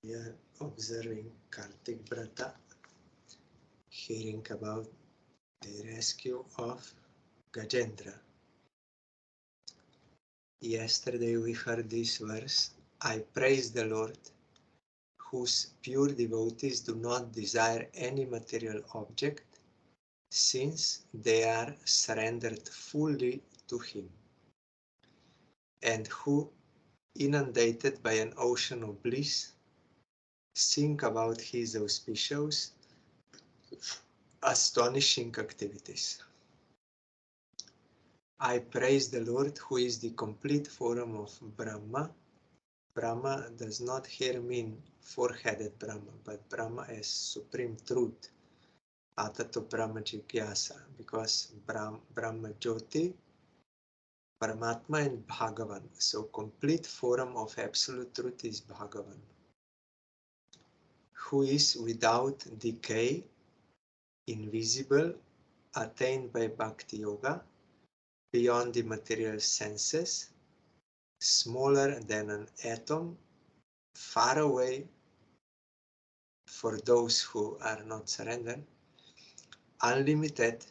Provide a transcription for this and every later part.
We are observing Kartik Vrata, hearing about the rescue of Gajendra. Yesterday we heard this verse, I praise the Lord, whose pure devotees do not desire any material object, since they are surrendered fully to Him, and who, inundated by an ocean of bliss, think about His auspicious, astonishing activities. I praise the Lord, who is the complete form of Brahma. Brahma does not here mean four-headed Brahma, but Brahma as supreme truth, Atato Brahma Jigyasa, because Brahma Jyoti, Paramatma and Bhagavan. So complete form of absolute truth is Bhagavan, who is without decay, invisible, attained by Bhakti Yoga, beyond the material senses, smaller than an atom, far away for those who are not surrendered, unlimited,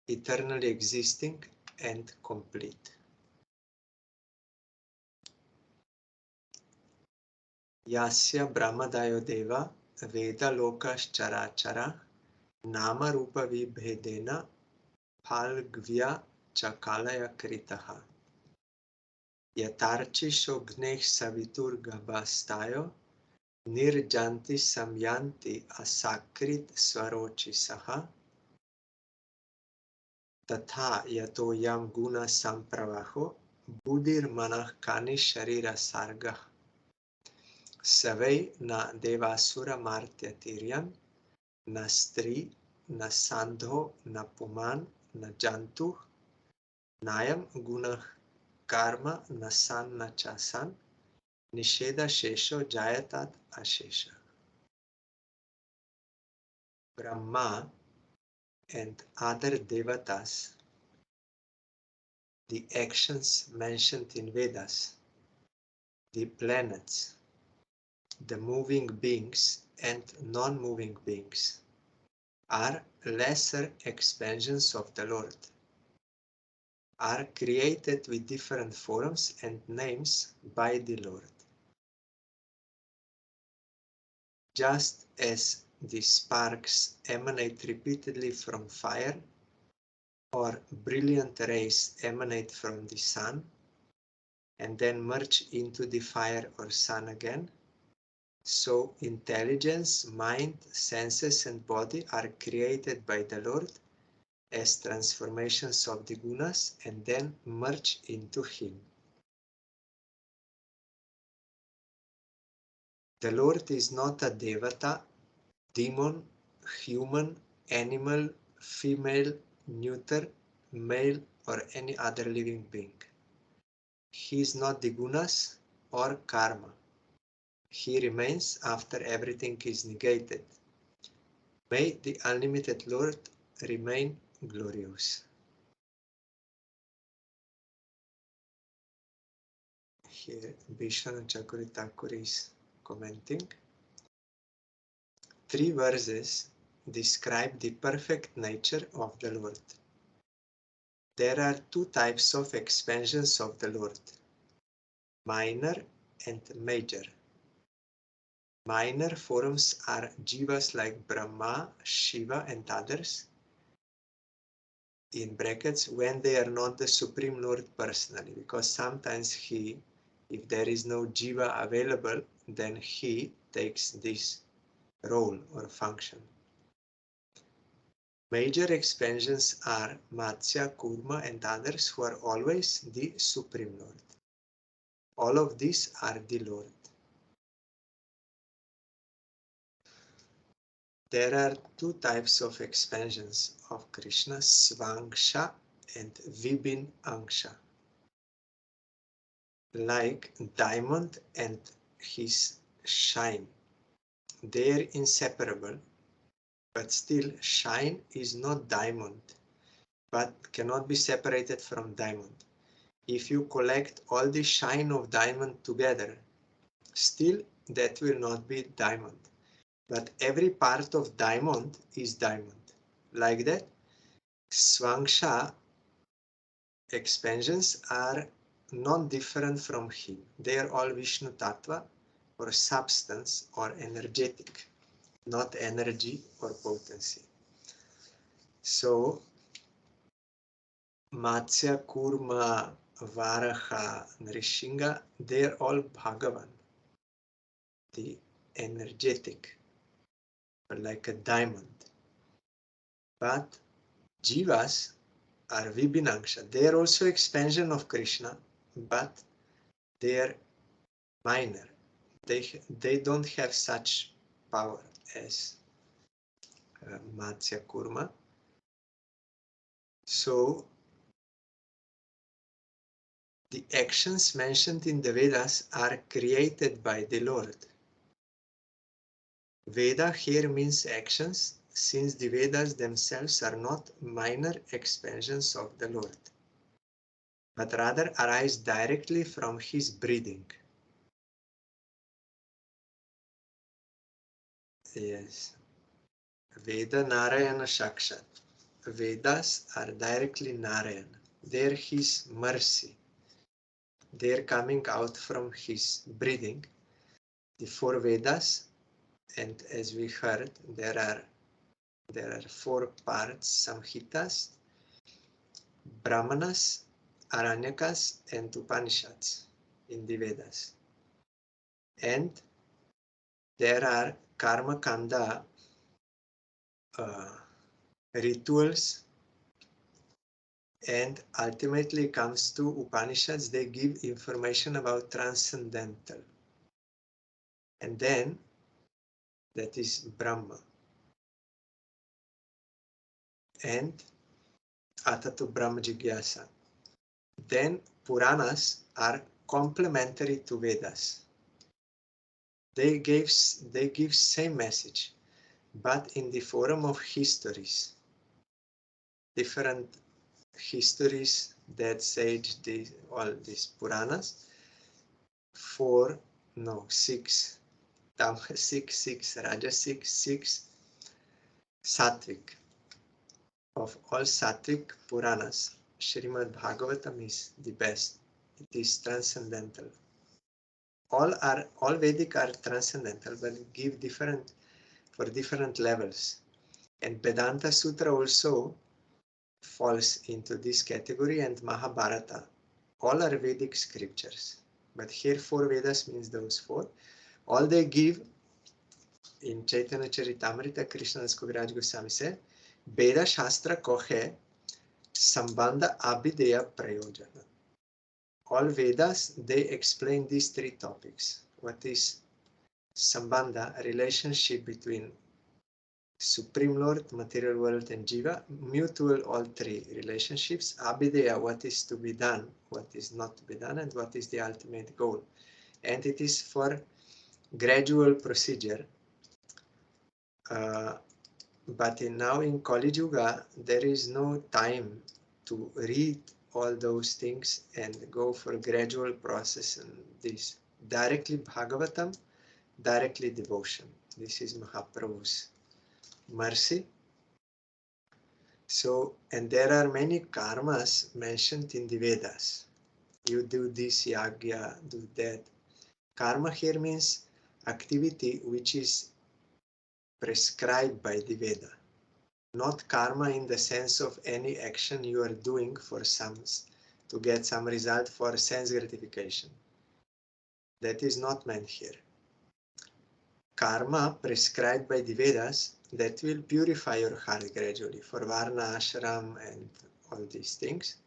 eternally existing, and complete. Yasya Brahmadayo Deva Veda Lokas Charachara Nama Rupa Vibhedena Phalgvya Chakalaya Kritaha Yatarchisho Gnech Savitur Gabastayo Nirjanti Samyanti Asakrit Swarochi Saha Tatha Yato Yam Guna Sampravaho Budir Manah Kani Sharira Sargah Savai na Devasura Martya Tiryan na Stri na Sandho na Puman na Jantu Nayam Gunah Karma na San na Chasan Nisheda Shesho Jayatat Ashesha. Brahma and other devatas, the actions mentioned in Vedas, the planets, the moving beings and non-moving beings are lesser expansions of the Lord, are created with different forms and names by the Lord. Just as the sparks emanate repeatedly from fire, or brilliant rays emanate from the sun, and then merge into the fire or sun again, so intelligence, mind, senses and body are created by the Lord as transformations of the gunas and then merge into Him. The Lord is not a devata, demon, human, animal, female, neuter, male or any other living being. He is not the gunas or karma. He remains after everything is negated. May the unlimited Lord remain glorious. Here Bhishana Chakuri Thakur is commenting. 3 verses describe the perfect nature of the Lord. There are 2 types of expansions of the Lord, minor and major. Minor forms are jivas like Brahma, Shiva and others, in brackets, when they are not the Supreme Lord personally, because sometimes He, if there is no jiva available, then He takes this role or function. Major expansions are Matsya, Kurma and others who are always the Supreme Lord. All of these are the Lord. There are 2 types of expansions of Krishna, Svangsha and Vibhin Angsha. Like diamond and his shine. They are inseparable, but still shine is not diamond, but cannot be separated from diamond. If you collect all the shine of diamond together, still that will not be diamond. But every part of diamond is diamond. Like that, Swangsha expansions are not different from him. They are all Vishnu Tattva, or substance, or energetic, not energy or potency. So, Matsya, Kurma, Varaha, Nrishinga, they are all Bhagavan, the energetic, like a diamond. But Jivas are Vibhinangsha. They are also expansion of Krishna, but they are minor. They don't have such power as Matsya Kurma. So the actions mentioned in the Vedas are created by the Lord. Veda here means actions, since the Vedas themselves are not minor expansions of the Lord, but rather arise directly from his breathing. Yes. Veda Narayana Shakshat. Vedas are directly Narayana. They're his mercy. They're coming out from his breathing. The four Vedas, and as we heard, there are four parts: Samhitas, Brahmanas, Aranyakas, and Upanishads in the Vedas. And there are Karma Kanda rituals, and ultimately comes to Upanishads. They give information about transcendental. And then that is Brahma. And Atatu Brahma Jigyasa. Then Puranas are complementary to Vedas. They give same message, but in the form of histories. Different histories that sage all these Puranas. Six. Tamha 6, Rajasic 6, Sattvic. Of all Sattvic Puranas, Srimad Bhagavatam is the best. It is transcendental. All Vedic are transcendental, but give for different levels. And Vedanta Sutra also falls into this category, and Mahabharata. All are Vedic scriptures. But here 4 Vedas means those 4. All they give in Chaitanya Charitamrita, Krishnadas Kaviraj Goswami said, Veda Shastra Kohe Sambandha Abhideya Prayojana. All Vedas, they explain these 3 topics. What is Sambandha? A relationship between Supreme Lord, material world, and Jiva. Mutual, all 3 relationships. Abhideya, what is to be done, what is not to be done, and what is the ultimate goal. And it is for gradual procedure. But now in Kali Yuga, there is no time to read all those things and go for gradual process and this. Directly Bhagavatam, directly devotion. This is Mahaprabhu's mercy. So, and there are many karmas mentioned in the Vedas. You do this yagya, do that. Karma here means activity which is prescribed by the Veda. Not karma in the sense of any action you are doing to get some result for sense gratification. That is not meant here. Karma prescribed by the Vedas that will purify your heart gradually for Varna, Ashram, and all these things.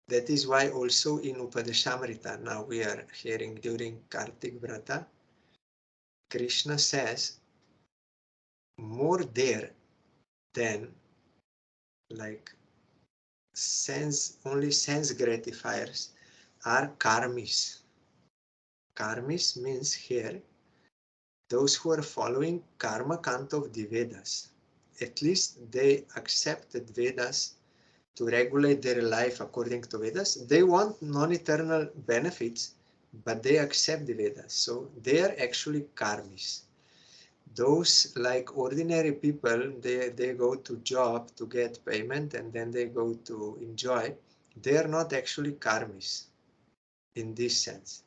That is why also in Upadeshamrita, now we are hearing during Kartik Vrata, Krishna says more there than like only sense gratifiers are karmis. Karmis means here those who are following karma Canto of the Vedas. At least they accepted Vedas to regulate their life according to Vedas. They want non-eternal benefits, but they accept the Vedas. So they are actually karmis. Those like ordinary people, they go to job to get payment and then they go to enjoy. They are not actually karmis in this sense.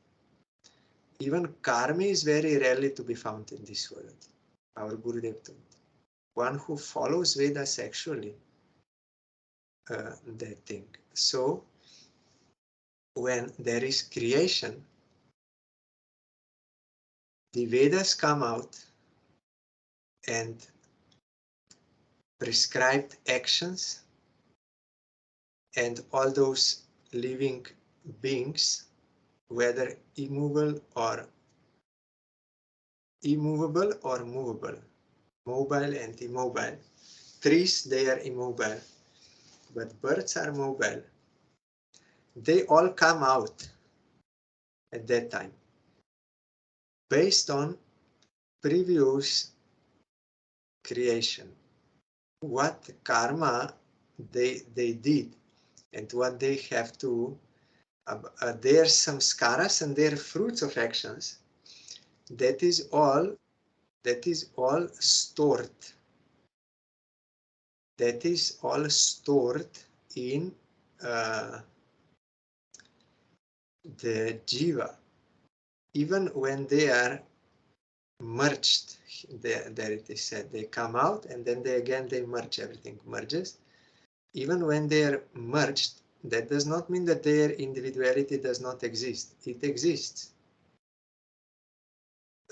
Even karmi is very rarely to be found in this world. Our Gurudev told. One who follows Vedas actually, that thing. So when there is creation, the Vedas come out and prescribed actions, and all those living beings, whether immovable or movable, mobile and immobile. Trees, they are immobile, but birds are mobile. They all come out at that time based on previous creation. What karma they did and what they have to, their samskaras and their fruits of actions, that is all stored. That is all stored in the jiva. Even when they are merged, there it is said, they come out and then they merge, everything merges. Even when they are merged, that does not mean that their individuality does not exist. It exists.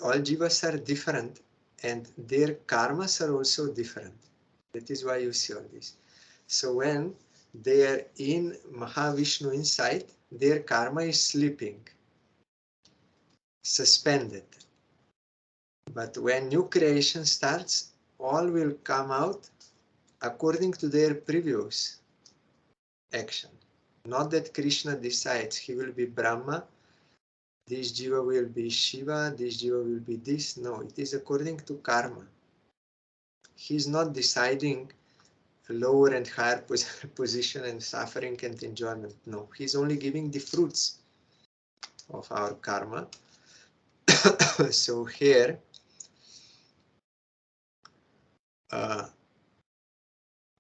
All jivas are different and their karmas are also different. That is why you see all this. So when they are in Mahavishnu inside, their karma is sleeping, suspended. But when new creation starts, all will come out according to their previous action. Not that Krishna decides he will be Brahma, this jiva will be Shiva, this jiva will be this. No, it is according to karma. He is not deciding lower and higher position and suffering and enjoyment. No, he's only giving the fruits of our karma. So here,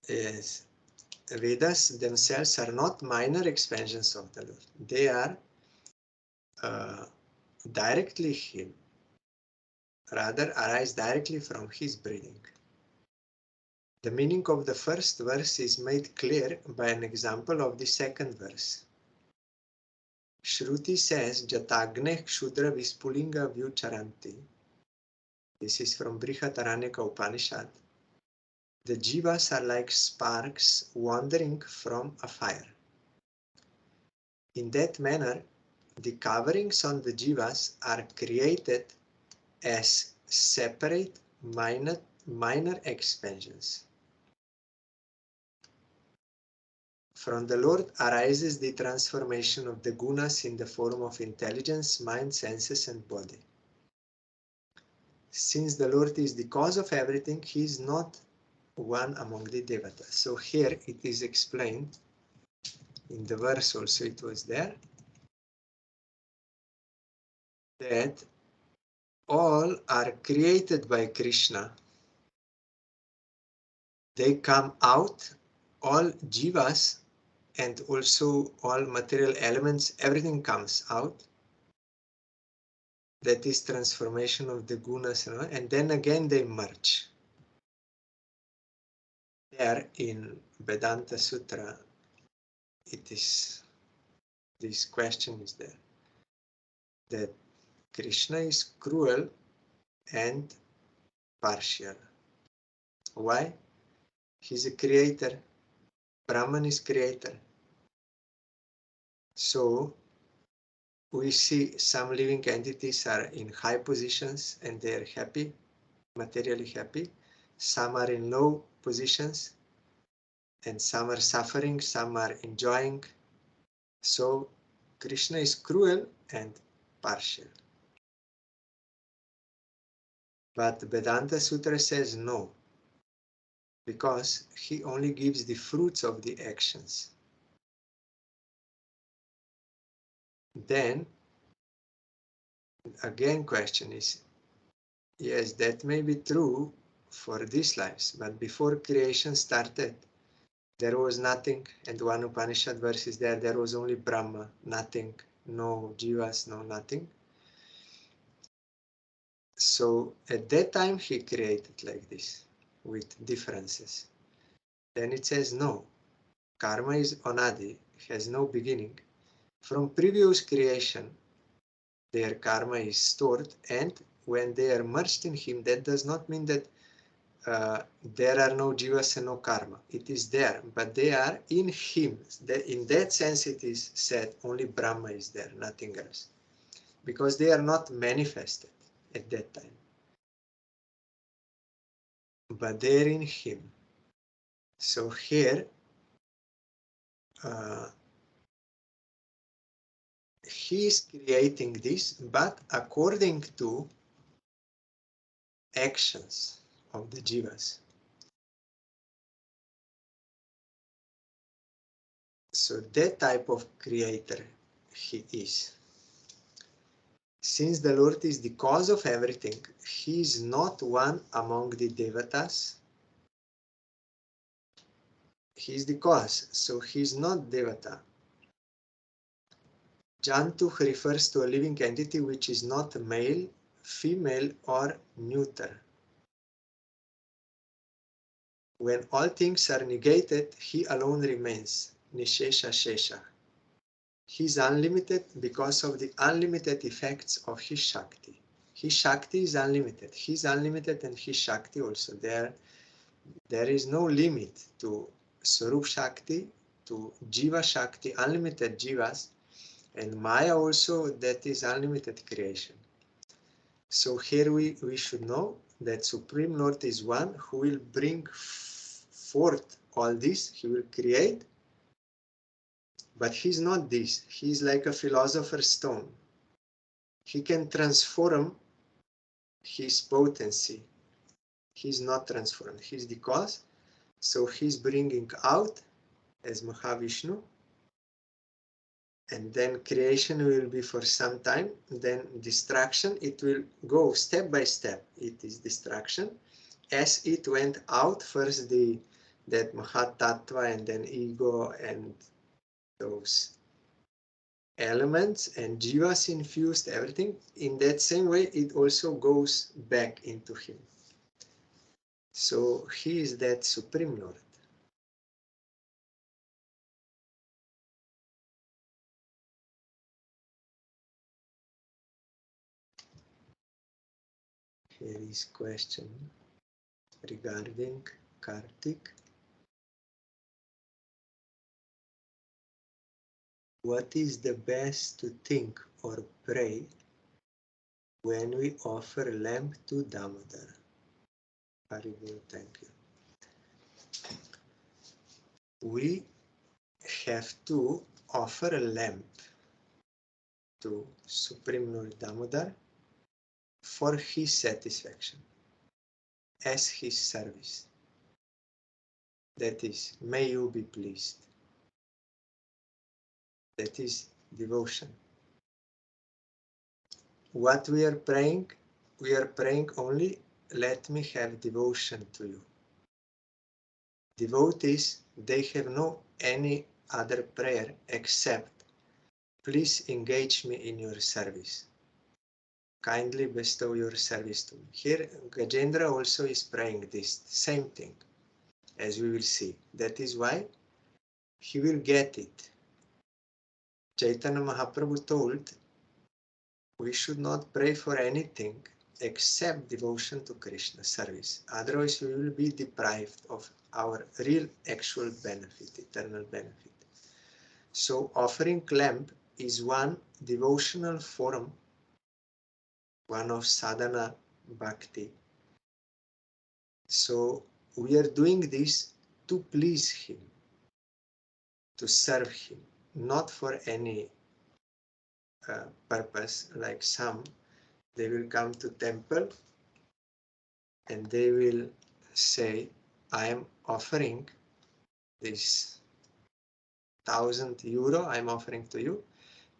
is Vedas themselves are not minor expansions of the Lord. They are directly Him, rather arise directly from His breathing. The meaning of the first verse is made clear by an example of the second verse. Shruti says, Jatagne Kshudra Vispulinga Vyucharanti. This is from Brihadaranyaka Upanishad. The jivas are like sparks wandering from a fire. In that manner, the coverings on the jivas are created as separate minor expansions. From the Lord arises the transformation of the gunas in the form of intelligence, mind, senses, and body. Since the Lord is the cause of everything, He is not one among the devatas. So here it is explained, in the verse also it was there, that all are created by Krishna. They come out, all jivas and also all material elements, everything comes out. That is transformation of the gunas, and then again they merge. There in Vedanta Sutra, it is, this question is there, that Krishna is cruel and partial. Why? He's a creator. Brahman is creator. So we see some living entities are in high positions and they are happy, materially happy. Some are in low positions and some are suffering, some are enjoying. So Krishna is cruel and partial. But Vedanta Sutra says no. because he only gives the fruits of the actions. Then, again, question is, yes, that may be true for these lives, but before creation started, there was nothing, and one Upanishad verse is there was only Brahma, nothing, no jivas, no nothing. So at that time he created like this, with differences. Then it says no, karma is anadi, has no beginning. From previous creation, their karma is stored, and when they are merged in him, that does not mean that there are no jivas and no karma. It is there, but they are in him. In that sense, it is said only Brahma is there, nothing else, because they are not manifested at that time, but they are in him. So here, he is creating this, but according to actions of the jivas. So that type of creator he is. Since the Lord is the cause of everything, he is not one among the devatas. He is the cause, so he is not devata. Jantu refers to a living entity which is not male, female, or neuter. When all things are negated, he alone remains, nishesha shesha. He is unlimited because of the unlimited effects of his Shakti. His Shakti is unlimited. He is unlimited and his Shakti also. There is no limit to Swarup Shakti, to Jiva Shakti, unlimited Jivas, and Maya also, that is unlimited creation. So here we should know that Supreme Lord is one who will bring forth all this. He will create, but he's not this. He's like a philosopher's stone. He can transform his potency. He's not transformed. He's the cause. So he's bringing out as Mahavishnu, and then creation will be for some time, then destruction, it will go step by step. It is destruction. As it went out, first that Mahat Tattva, and then ego and those elements and jivas infused, everything. In that same way, it also goes back into him. So he is that Supreme Lord. Here is question regarding Kartik. What is the best to think or pray when we offer lamp to Damodar? Haribo, thank you. We have to offer a lamp to Supreme Lord Damodar for his satisfaction, as his service. That is, may you be pleased. That is devotion. What we are praying only, let me have devotion to you. Devotees, they have no any other prayer except, please engage me in your service. Kindly bestow your service to me. Here, Gajendra also is praying this same thing, as we will see. That is why he will get it. Chaitanya Mahaprabhu told, we should not pray for anything except devotion to Krishna, service. Otherwise, we will be deprived of our real actual benefit, eternal benefit. So offering lamp is one devotional form, one of sadhana bhakti. So we are doing this to please him, to serve him, not for any purpose. Like some, they will come to temple and they will say, I am offering this €1,000 I'm offering to you,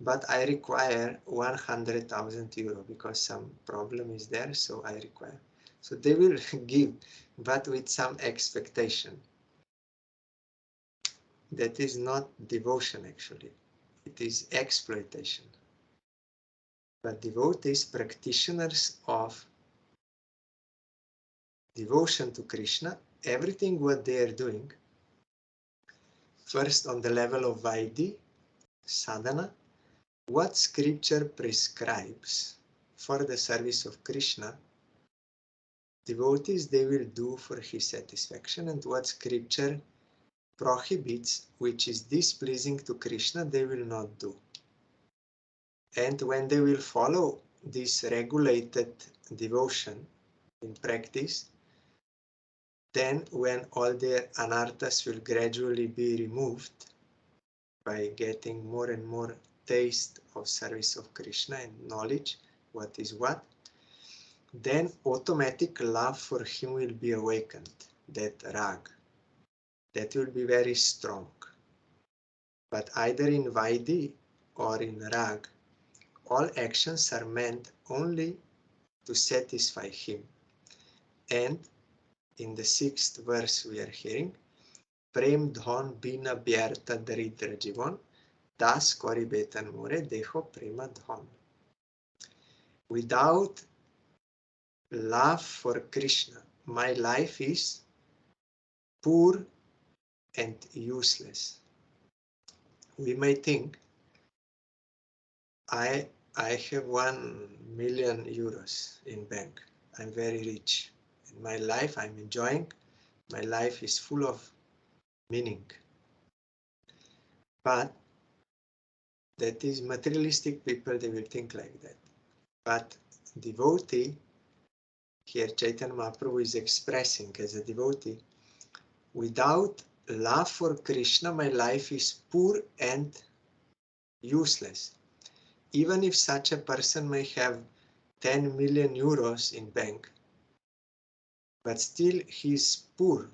but I require 100,000 euro because some problem is there, so I require. So they will give, but with some expectation. That is not devotion actually, it is exploitation. But devotees, practitioners of devotion to Krishna, everything what they are doing, first on the level of Vaidhi, sadhana, what scripture prescribes for the service of Krishna, devotees they will do for his satisfaction, and what scripture prohibits, which is displeasing to Krishna, they will not do. And when they will follow this regulated devotion in practice, then when all their anarthas will gradually be removed by getting more and more taste of service of Krishna and knowledge what is what, then automatic love for him will be awakened, that rag, that will be very strong. But either in Vaidhi or in rag, all actions are meant only to satisfy him. And in the 6th verse we are hearing, Prem dhon bina byarta daridra jivan, das kori betan more deho prema dhon. Without love for Krishna, my life is poor and useless. We may think, I have 1,000,000 euros in bank. I'm very rich. In my life, I'm enjoying. My life is full of meaning. But that is materialistic people, they will think like that. But devotee, here Chaitanya Mahaprabhu is expressing as a devotee, without love for Krishna, my life is poor and useless. Even if such a person may have 10 million euros in bank, but still he is poor.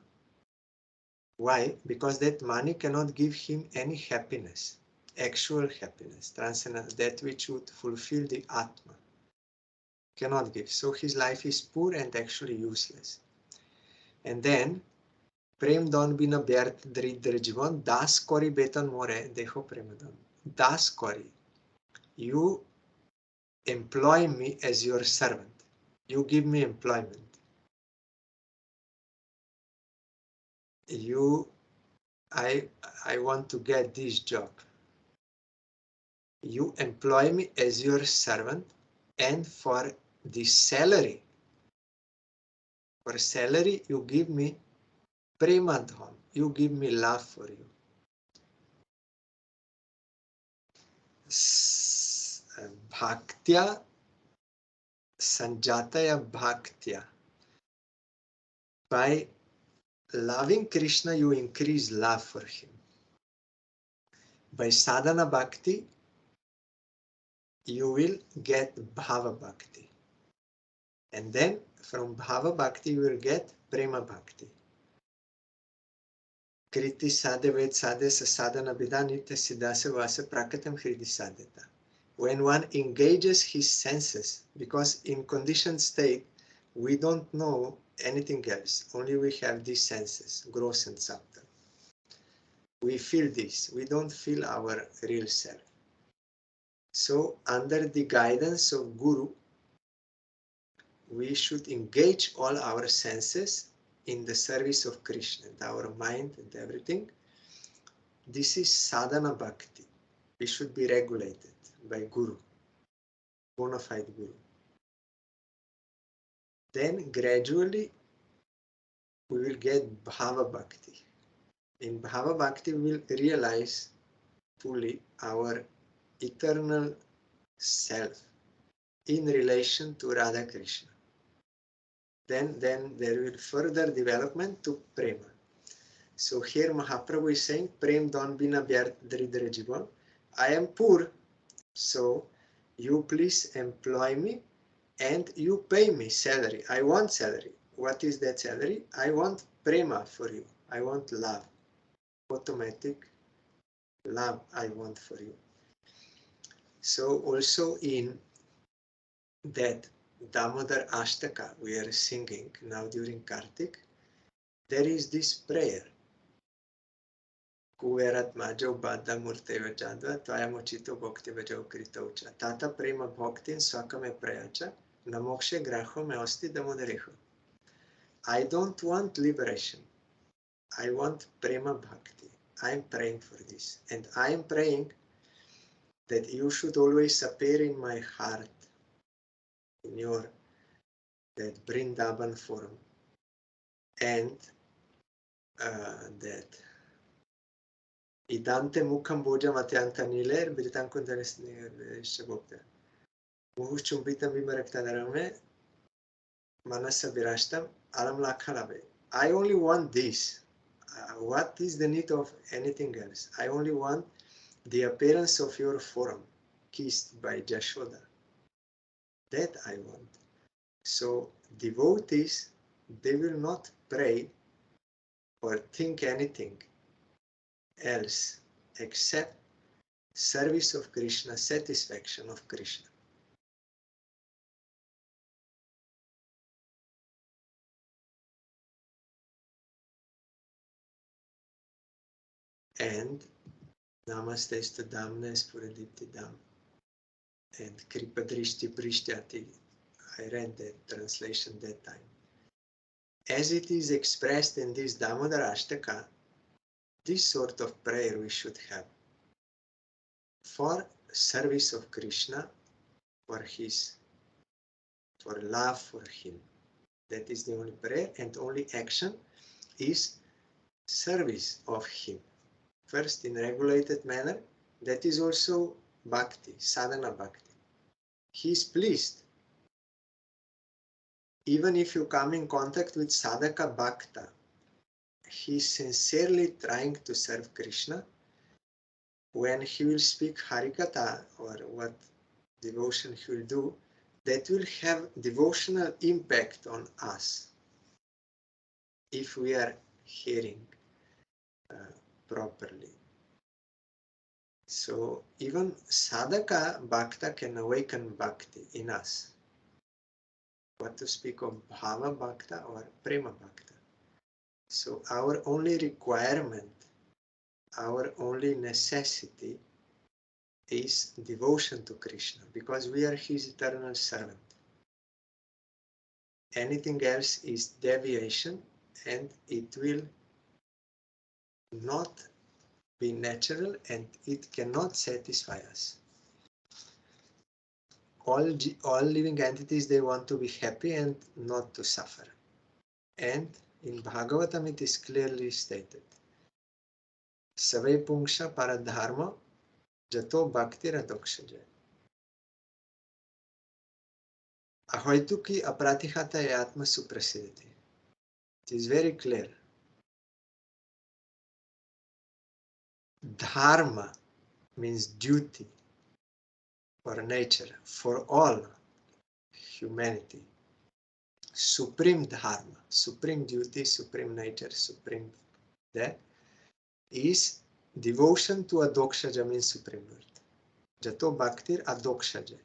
Why? Because that money cannot give him any happiness, actual happiness, transcendental, that which would fulfill the Atma. Cannot give. So his life is poor and actually useless. And then, Prem don bina byarth daridra jivan, das kori betan more deho premadam. Das kori. You employ me as your servant. You give me employment. I want to get this job. You employ me as your servant, and for the salary, you give me premadham. You give me love for you. Bhaktya sanjataya bhaktya. By loving Krishna, you increase love for him. By sadhana bhakti, you will get bhava bhakti. And then from bhava bhakti, you will get prema bhakti. Kriti sadhe ved sadhe sadhana bidanita siddhasa vasa prakatam hridi sadheta. When one engages his senses, because in conditioned state, we don't know anything else, only we have these senses, gross and subtle. We feel this, we don't feel our real self. So under the guidance of Guru, we should engage all our senses in the service of Krishna, and our mind and everything. This is sadhana bhakti. We should be regulated by Guru, bona fide Guru. Then gradually we will get bhava bhakti. In bhava bhakti we will realize fully our eternal self in relation to Radha Krishna. Then there will further development to prema. So here Mahaprabhu is saying, Prem don bina byarth daridra jivan. I am poor, so you please employ me and you pay me salary. I want salary. what is that salary? I want prema for you. I want love. Automatic love I want for you. So also in that Damodar Ashtaka we are singing now during Kartik, there is this prayer. Kuverat majo bada murteva jadva tvayamochito bhakti vajo kritaucha. Tata prema bhaktin swakame prayacha namokshe graho me osti damodareho. I don't want liberation. I want prema bhakti. I am praying for this. And I am praying that you should always appear in my heart, in your that Vrindavan form, and that idante mukham boja matyanta niler britan kundanes shabokta muhus chumbitam vimaraktadarame manasa virashtam alam lakhalabe. I only want this. What is the need of anything else? I only want the appearance of your form kissed by Jashoda. That I want. So devotees, they will not pray or think anything else except service of Krishna, satisfaction of Krishna. And Namaste Damna Spuradipti Dam and Kripadrishti Prishtyati. I read that translation that time. As it is expressed in this Damodar Ashtaka, this sort of prayer we should have for service of Krishna, for love for him. That is the only prayer, and only action is service of him. First in regulated manner, that is also bhakti, sadhana bhakti. He is pleased. Even if you come in contact with sadhaka bhakta, he is sincerely trying to serve Krishna. When he will speak Harikatha or what devotion he will do, that will have devotional impact on us if we are hearing properly. So even sadhaka bhakta can awaken bhakti in us. What to speak of bhava bhakta or prema bhakta. So our only requirement, our only necessity is devotion to Krishna, because we are his eternal servant. Anything else is deviation, and it will not be natural, and it cannot satisfy us. All living entities, they want to be happy and not to suffer. And in Bhagavatam it is clearly stated, Savai Pungsha Paradharma Jato Bhakti Radokshaja. Ahoituki Apratihata Atma Suprasidati. It is very clear. Dharma means duty or nature for all humanity. Supreme dharma, supreme duty, supreme nature, supreme that is devotion to Adokshaja, means Supreme Lord. Jato Bhaktir Adokshaja.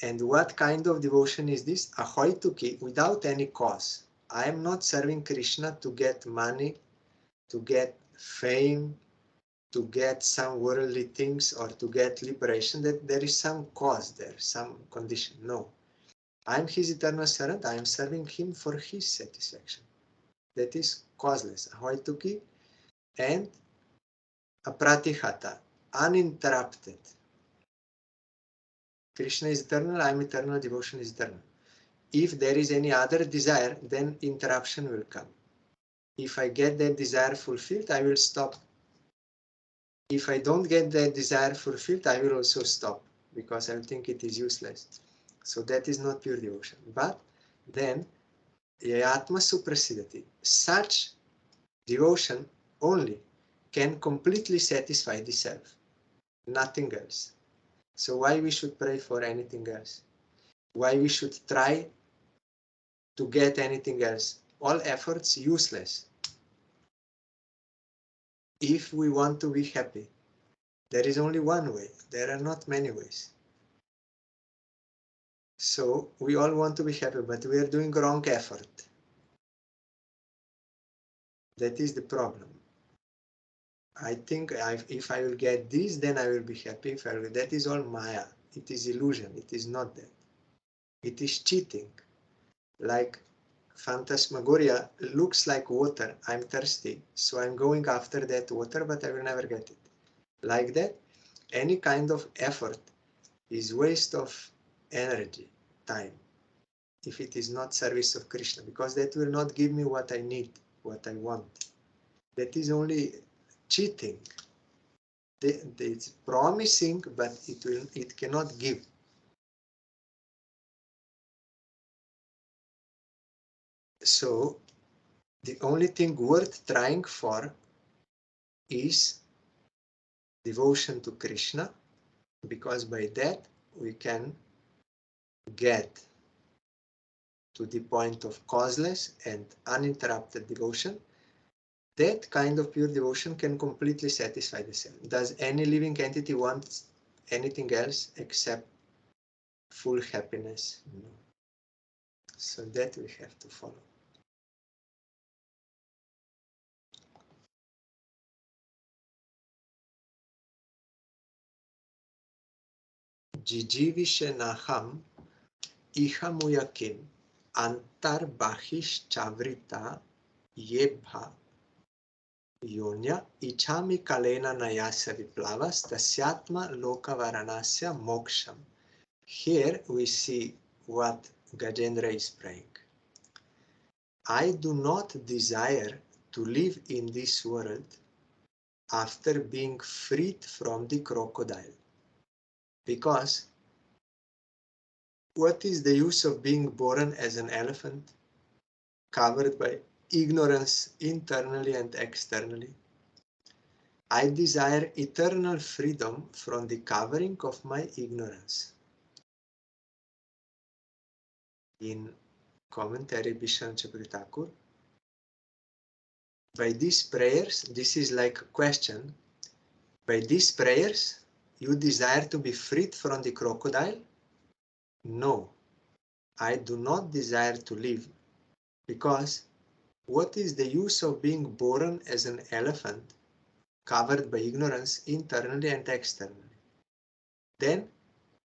And what kind of devotion is this? Ahoituki, without any cause. I am not serving Krishna to get money, to get fame, to get some worldly things, or to get liberation, that there is some cause there, some condition. No. I am his eternal servant. I am serving him for his satisfaction. That is causeless. Ahoituki and apratihata, uninterrupted. Krishna is eternal, I am eternal, devotion is eternal. If there is any other desire, then interruption will come. If I get that desire fulfilled, I will stop. If I don't get that desire fulfilled, I will also stop, because I will think it is useless. So that is not pure devotion. But then, Atma Suprasidati, such devotion only can completely satisfy the self, nothing else. So why we should pray for anything else? Why we should try to get anything else. All efforts useless. If we want to be happy, there is only one way. There are not many ways. So we all want to be happy, but we are doing wrong effort. That is the problem. I think if I will get this, then I will be happy. That is all Maya. It is illusion. It is not that. It is cheating. Like phantasmagoria looks like water. I'm thirsty, so I'm going after that water, but I will never get it. Like that, any kind of effort is waste of energy, time, if it is not service of Krishna, because that will not give me what I need, what I want. That is only cheating. It's promising, but it cannot give. So the only thing worth trying for is devotion to Krishna, because by that we can get to the point of causeless and uninterrupted devotion. That kind of pure devotion can completely satisfy the self. Does any living entity want anything else except full happiness? No. So that we have to follow. Jijivishenaham ihamuyakim antar bahish chavrita yebha yonya ichami kalena nayasya viplavas tasyatma lokavaranasya moksham. Here we see what Gajendra is praying. I do not desire to live in this world after being freed from the crocodile. Because what is the use of being born as an elephant, covered by ignorance internally and externally? I desire eternal freedom from the covering of my ignorance. In commentary, Bisham Chakravarti, by these prayers, this is like a question. By these prayers, you desire to be freed from the crocodile? No, I do not desire to live, because what is the use of being born as an elephant, covered by ignorance internally and externally? Then,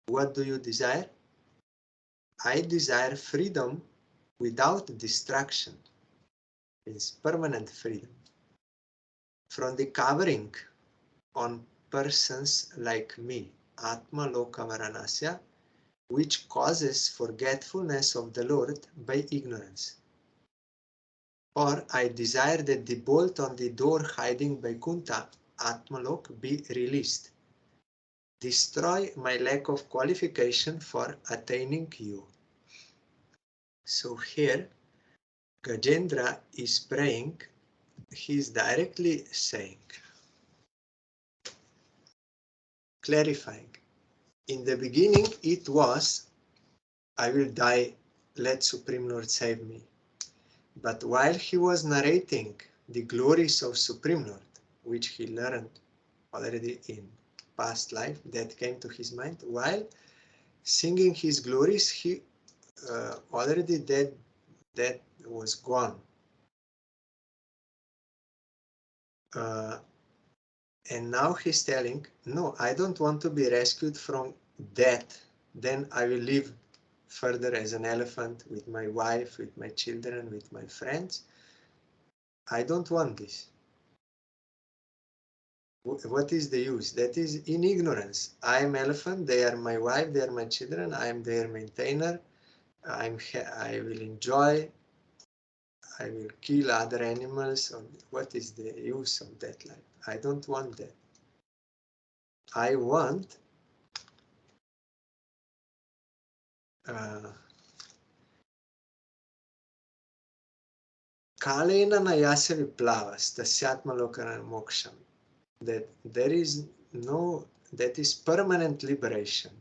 what do you desire? I desire freedom without distraction. It's permanent freedom from the covering on persons like me, Atma Loka Varanasya, which causes forgetfulness of the Lord by ignorance. Or I desire that the bolt on the door hiding Vaikuntha, Atmalok, be released. Destroy my lack of qualification for attaining you. So here, Gajendra is praying, he is directly saying, clarifying. In the beginning it was, I will die, let Supreme Lord save me. But while he was narrating the glories of Supreme Lord, which he learned already in past life, that came to his mind, while singing his glories, he already that was gone. And now he's telling, no, I don't want to be rescued from death. Then I will live further as an elephant with my wife, with my children, with my friends. I don't want this. What is the use? That is in ignorance. I am elephant, they are my wife, they are my children, I am their maintainer. I will enjoy, I will kill other animals. What is the use of that life? I don't want that. I want Kalena Nayasya Viplavas, Tasyatma Lokana Moksham. That there is no, that is permanent liberation.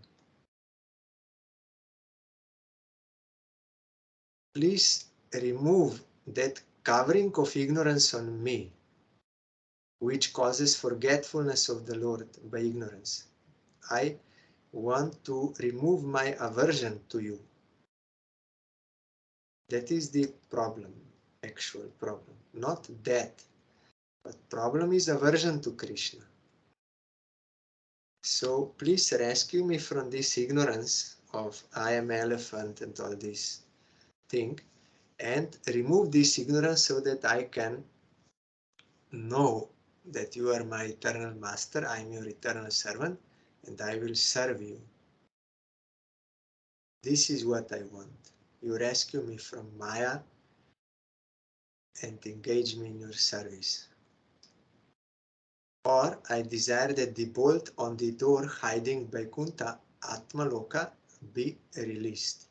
please remove that covering of ignorance on me, which causes forgetfulness of the Lord by ignorance. I want to remove my aversion to you. That is the problem, actual problem. Not that, but problem is aversion to Krishna. So please rescue me from this ignorance of I am elephant and all this thing, and remove this ignorance so that I can know that you are my eternal master, I am your eternal servant, and I will serve you. This is what I want. You rescue me from Maya and engage me in your service. Or I desire that the bolt on the door hiding Vaikuntha, Atmaloka, be released.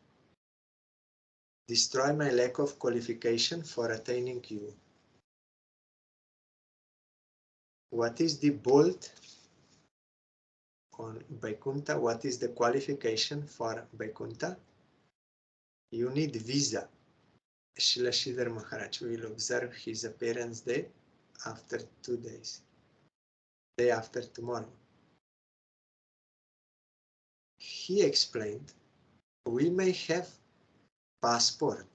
Destroy my lack of qualification for attaining you. What is the bolt on Vaikuntha? What is the qualification for Vaikuntha? You need visa. Srila Sridhar Maharaj will observe his appearance day after 2 days. Day after tomorrow. He explained, we may have passport.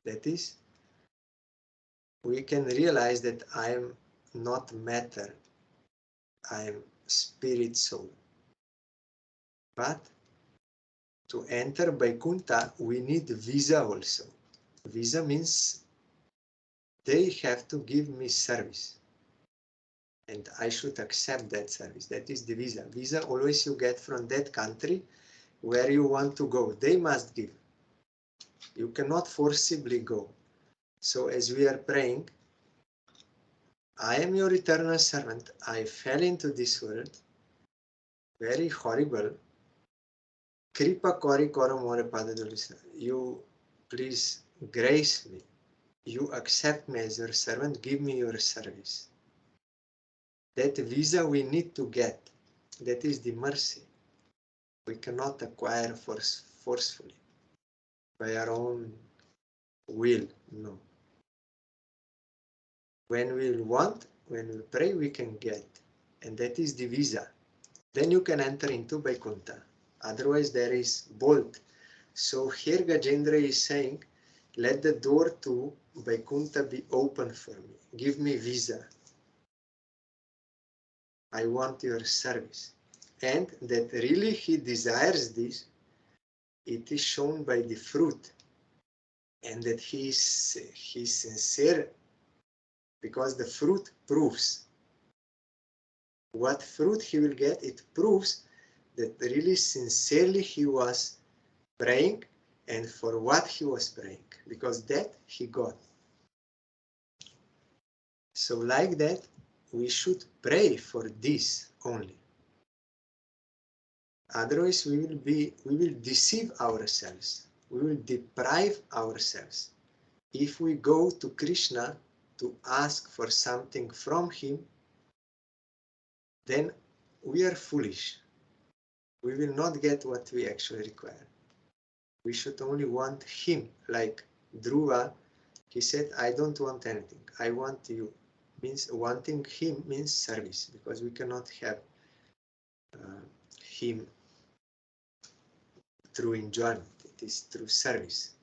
That is, we can realize that I am not matter, I am spirit soul. But to enter Vaikuntha, we need visa also. Visa means they have to give me service. And I should accept that service. That is the visa. Visa always you get from that country where you want to go. They must give. You cannot forcibly go. So as we are praying, I am your eternal servant. I fell into this world. Very horrible. Kripa kori koro more padadulisa. You please grace me. You accept me as your servant. Give me your service. That visa we need to get. That is the mercy. We cannot acquire forcefully by our own will. No. When we want, when we pray, we can get. And that is the visa. Then you can enter into Vaikuntha. Otherwise, there is bolt. So here Gajendra is saying, let the door to Vaikuntha be open for me. Give me visa. I want your service. And that really he desires this, it is shown by the fruit. And that he is sincere, because the fruit proves. What fruit he will get, it proves that really sincerely he was praying and for what he was praying, because that he got. So like that, we should pray for this only. Otherwise we will deceive ourselves. We will deprive ourselves. If we go to Krishna to ask for something from him, then we are foolish. We will not get what we actually require. We should only want him. Like Dhruva, he said, I don't want anything. I want you. Means wanting him means service, because we cannot have him through enjoyment. It is through service.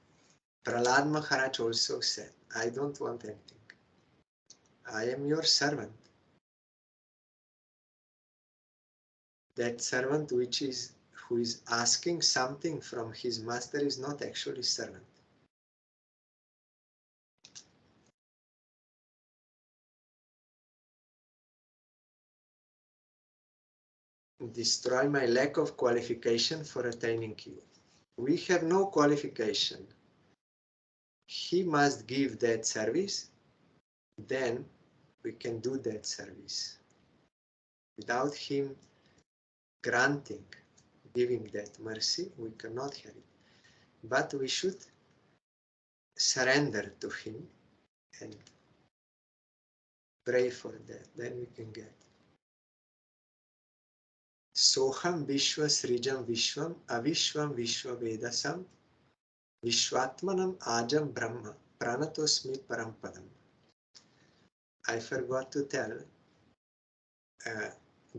Prahlad Maharaj also said, I don't want anything. I am your servant. That servant who is asking something from his master is not actually servant. Destroy my lack of qualification for attaining you. We have no qualification. He must give that service, then we can do that service. Without him granting, giving that mercy, we cannot have it. But we should surrender to him and pray for that, then we can get. Soham Vishwa Srijam Vishwam Avishwam Vishwa Vedasam Vishwatmanam Ajam Brahma Pranatosmi Parampadam. I forgot to tell,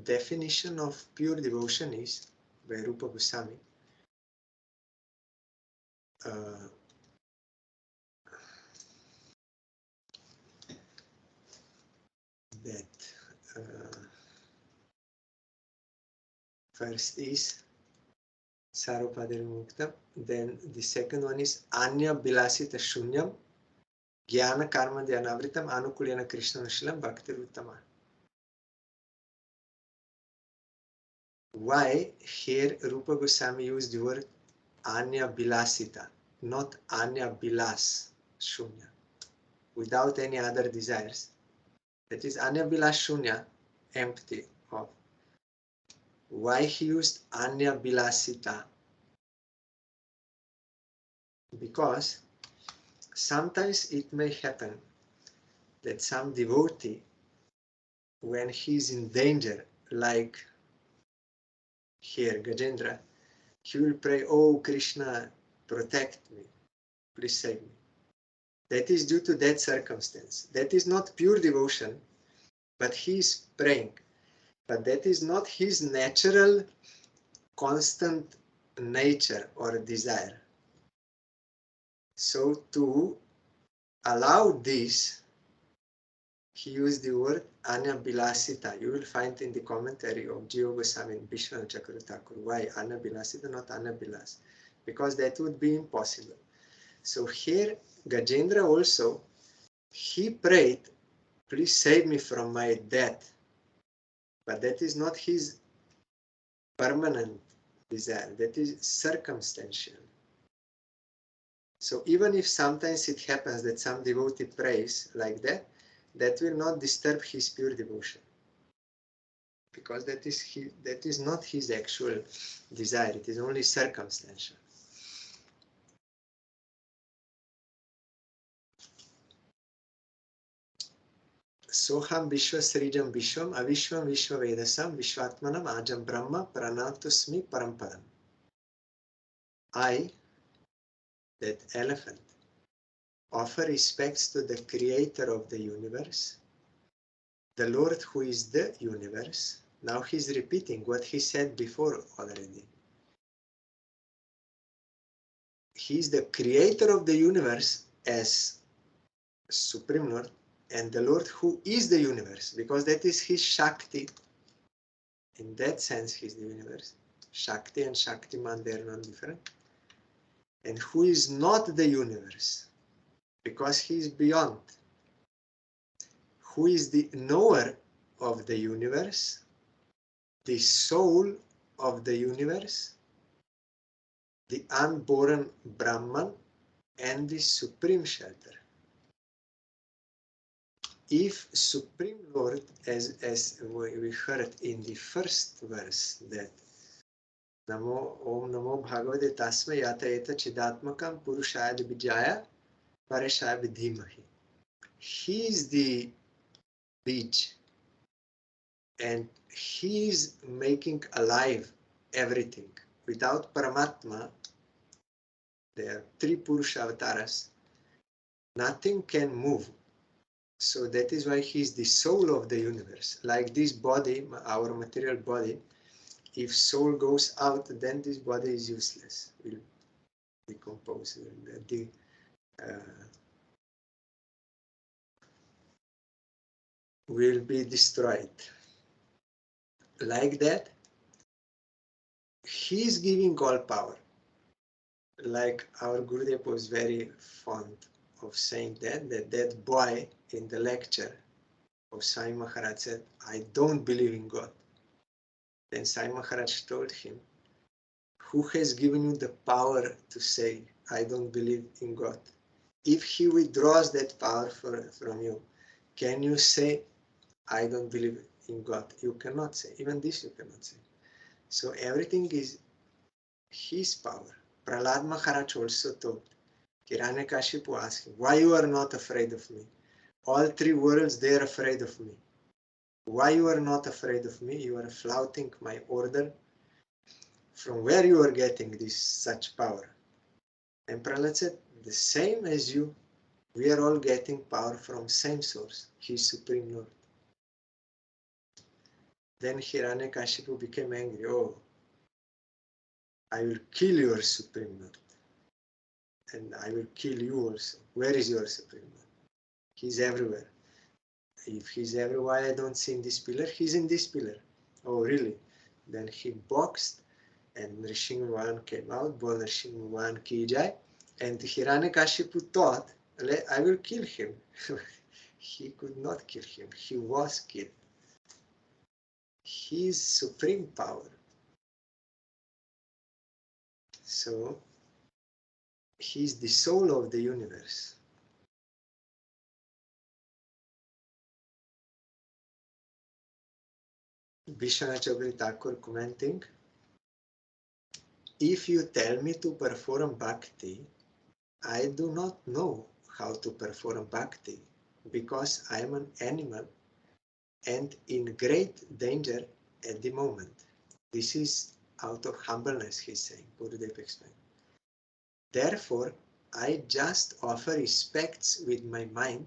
definition of pure devotion is, by Rupa Goswami, that first is Sarupadir Muktam, then the second one is Anya Bilasita Shunyam, Jnana Karma Dhyanavritam, Anukulyana Krishna Nushilam, Bhakti Uttama. Why here Rupa Goswami used the word Anya Bilasita, not Anya Bilas Shunya, without any other desires? That is Anya Bilas Shunya, empty of. Why he used Anya Bilasita? Because sometimes it may happen that some devotee, when he is in danger, like here Gajendra, he will pray, "Oh Krishna, protect me, please save me." That is due to that circumstance. That is not pure devotion, but he is praying. But that is not his natural, constant nature or desire. So to allow this, he used the word Anya Bilasita. You will find in the commentary of Jiva Goswami and Vishwanath Chakravarti Thakur. Why Anya Bilasita, not Anya Bilas? Because that would be impossible. So here, Gajendra also, he prayed, "Please save me from my death." But that is not his permanent desire. That is circumstantial. So even if sometimes it happens that some devotee prays like that, that will not disturb his pure devotion, because that is not his actual desire. It is only circumstantial. Soham Vishwasrijam Vishwam Avishwam Vishwavedasam Vishwatmanam Ajam Brahma Pranatosmi Parampadam. I, that elephant, offer respects to the creator of the universe, the Lord who is the universe. Now he's repeating what he said before already. He's the creator of the universe as Supreme Lord, and the Lord who is the universe, because that is his Shakti. In that sense, he's the universe. Shakti and Shaktiman, they are not different. And who is not the universe, because he is beyond. Who is the knower of the universe, the soul of the universe, the unborn Brahman, and the supreme shelter. If Supreme Lord, as we heard in the first verse, that Namo Om Namo Bhagavate Tasmai Yatayeta Chidatmakam Purushaya Bijaya Pareshaya Vidhimahi. He is the Bij, and he is making alive everything. Without Paramatma, there are three Purusha avatars, nothing can move. So that is why he is the soul of the universe. Like this body, our material body, if soul goes out, then this body is useless, will decompose, will be destroyed. Like that, he is giving all power. Like our Gurudev was very fond of saying that boy in the lecture of Sai Maharaj said, "I don't believe in God." Then Sai Maharaj told him, "Who has given you the power to say, I don't believe in God? If he withdraws that power from you, can you say, I don't believe in God?" You cannot say. Even this you cannot say. So everything is his power. Prahlad Maharaj also told, Hiranyakashipu asked him, "Why you are not afraid of me? All three worlds, they are afraid of me. Why you are not afraid of me? You are flouting my order. From where you are getting this such power?" And Prahlad said, the same as you, we are all getting power from same source, His Supreme Lord. Then Hiranyakashipu became angry. Oh, I will kill your Supreme Lord. And I will kill you also. Where is your Supreme Lord? He's everywhere. If he's everywhere, why I don't see in this pillar? He's in this pillar. Oh, really? Then he boxed, and Nrsimhavan came out, Bol Nrsimhavan ki jai, and Hiranyakashipu thought, I will kill him. He could not kill him. He was killed. His supreme power. So, he's the soul of the universe. Vishwanath Chaudhary Thakur commenting, if you tell me to perform bhakti, I do not know how to perform bhakti because I am an animal and in great danger at the moment. This is out of humbleness, he's saying, Gurudev explained. Therefore, I just offer respects with my mind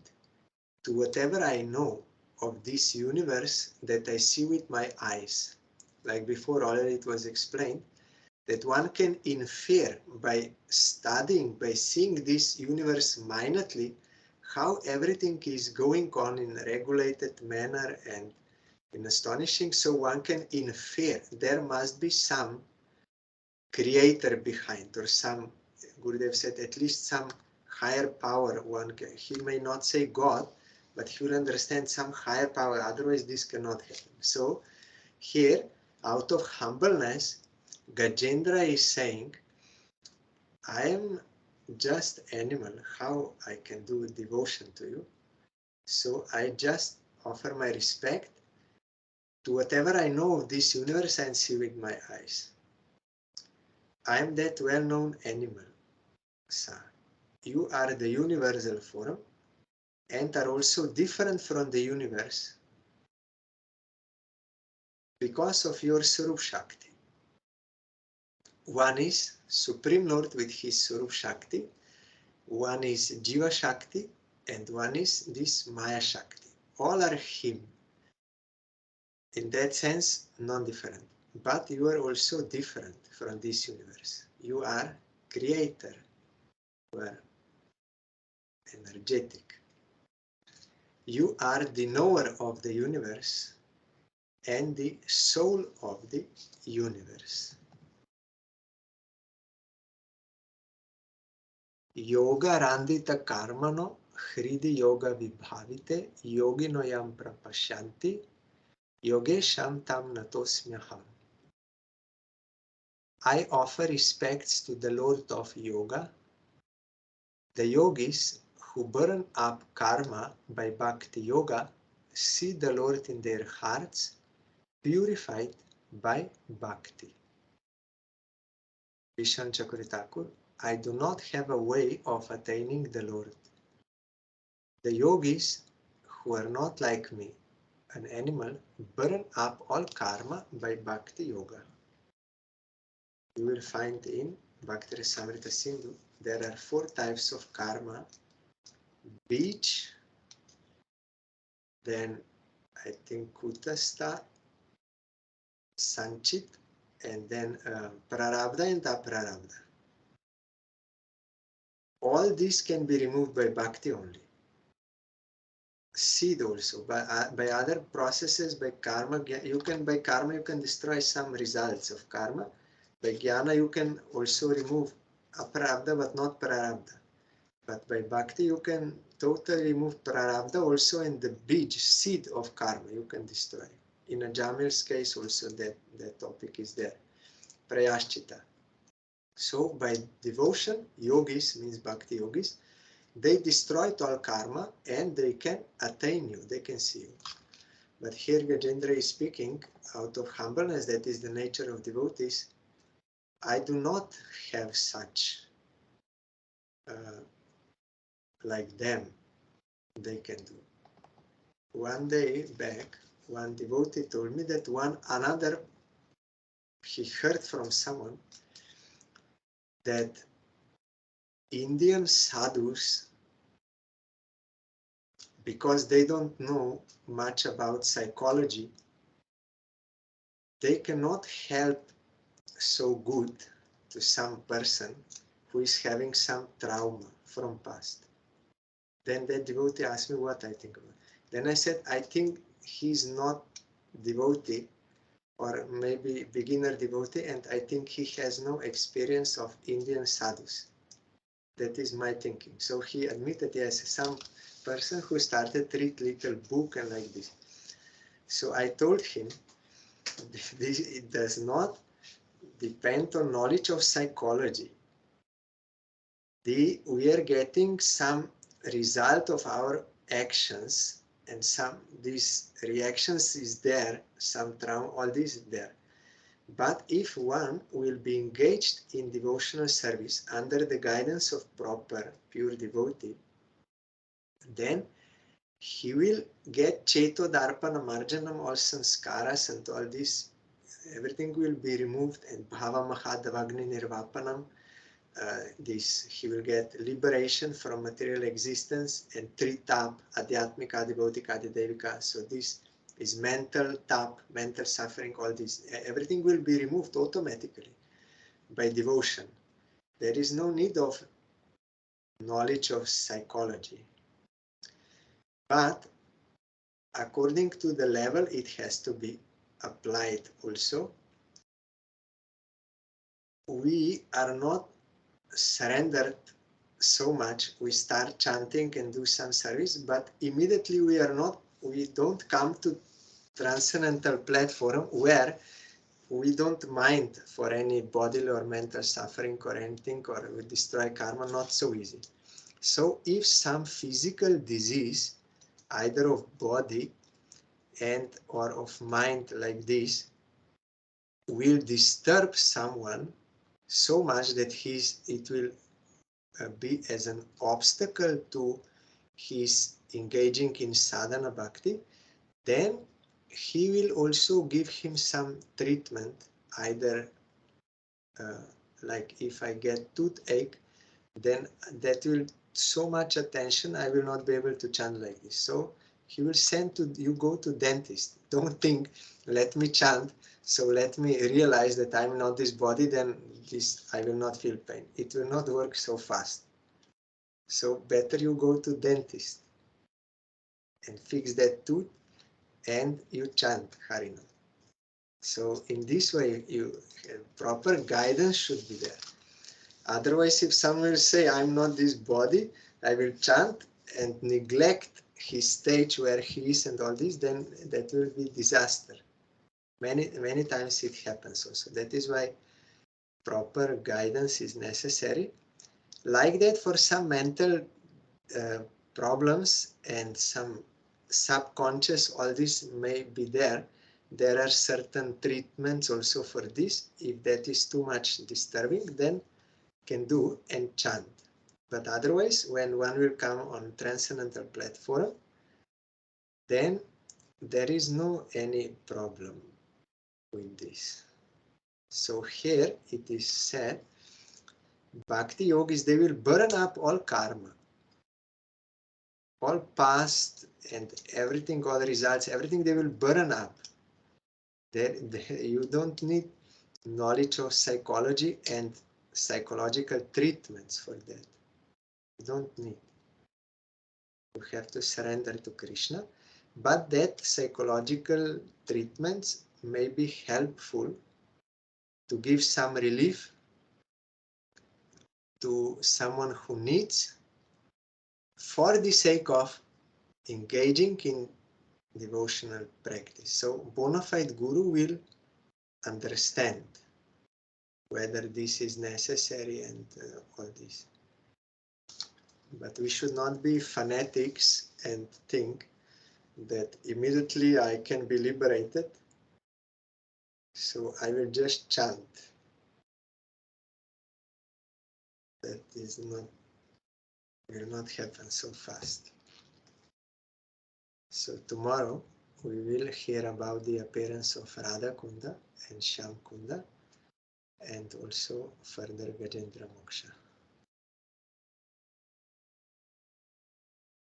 to whatever I know of this universe that I see with my eyes. Like before already it was explained, that one can infer by studying, by seeing this universe minutely, how everything is going on in a regulated manner and in astonishing. So one can infer there must be some creator behind, or some, Gurudev said, at least some higher power. He may not say God, but he will understand some higher power, otherwise this cannot happen. So here, out of humbleness, Gajendra is saying, I am just animal, how I can do devotion to you? So I just offer my respect to whatever I know of this universe and see with my eyes. I am that well-known animal, sir. You are the universal form and are also different from the universe because of your Swarup Shakti. One is Supreme Lord with his Swarup Shakti, one is Jiva Shakti, and one is this Maya Shakti. All are him. In that sense, non-different. But you are also different from this universe. You are creator. You are energetic. You are the knower of the universe and the soul of the universe. Yoga randita karmano hridi yoga vibhavite yoginoyam prapashyanti yogesham tam natosmyaham. I offer respects to the Lord of Yoga, the yogis who burn up karma by bhakti yoga see the Lord in their hearts, purified by bhakti. Vishwanath Chaudhary Thakur, I do not have a way of attaining the Lord. The yogis who are not like me, an animal, burn up all karma by bhakti yoga. You will find in Bhakti Rasamrita Sindhu, there are 4 types of karma. Beach, then I think Kutastha, Sanchit, and then Prarabdha and Aprarabdha. All these can be removed by bhakti only. Seed also, by other processes, by karma, you can destroy some results of karma. By jnana you can also remove aprarabdha but not prarabdha. But by bhakti you can totally remove prarabdha also, and the bij, seed of karma, you can destroy. In a Jamir's case also that topic is there. Prayaschita. So by devotion, yogis means bhakti yogis, they destroy all karma and they can attain you, they can see you. But here Gajendra is speaking out of humbleness, that is the nature of devotees. I do not have such like them, they can do. One day back, one devotee told me that he heard from someone that Indian sadhus, because they don't know much about psychology, they cannot help so good to some person who is having some trauma from past. Then the devotee asked me what I think about it. Then I said, I think he's not devotee, or maybe beginner devotee, and I think he has no experience of Indian sadhus. That is my thinking. So he admitted, yes, some person who started read little book and like this. So I told him, this, it does not depend on knowledge of psychology. We are getting some result of our actions, and some these reactions is there, some trauma, all this is there. But if one will be engaged in devotional service under the guidance of proper pure devotee, then he will get Cheto Darpana Marjanam, all sanskaras and all this, everything will be removed, and Bhava Mahadavagni Nirvapanam, he will get liberation from material existence, and three tap, Adhyatmika, Adibhautika, Adidevika. So this is mental tap, mental suffering, all this, everything will be removed automatically by devotion. There is no need of knowledge of psychology. But according to the level, it has to be applied also. We are not surrendered so much. We start chanting and do some service, but immediately we don't come to transcendental platform where we don't mind for any bodily or mental suffering or anything, or we destroy karma, not so easy. So if some physical disease, either of body and or of mind like this, will disturb someone so much that it will be as an obstacle to his engaging in sadhana bhakti, then he will also give him some treatment, either like if I get toothache, then that will so much attention, I will not be able to chant like this. So he will send to you, go to dentist. Don't think, let me chant, so let me realize that I'm not this body, then this I will not feel pain. It will not work so fast. So better you go to dentist and fix that tooth, and you chant Harinam. So in this way, proper guidance should be there. Otherwise, if someone will say, I'm not this body, I will chant and neglect his stage where he is and all this, then that will be disaster. Many times it happens also. That is why proper guidance is necessary. Like that, for some mental problems and some subconscious, all this may be there. There are certain treatments also for this. If that is too much disturbing, then can do and chant. But otherwise, when one will come on transcendental platform, then there is no any problem with this. So here it is said, Bhakti yogis, they will burn up all karma, all past and everything, all results, everything they will burn up. You don't need knowledge of psychology and psychological treatments for that. You don't need. You have to surrender to Krishna, but that psychological treatments may be helpful to give some relief to someone who needs, for the sake of engaging in devotional practice. So bona fide guru will understand whether this is necessary and all this. But we should not be fanatics and think that immediately I can be liberated, so I will just chant. That will not happen so fast. So tomorrow we will hear about the appearance of Radha Kunda and Shyam Kunda, and also further Gajendra Moksha.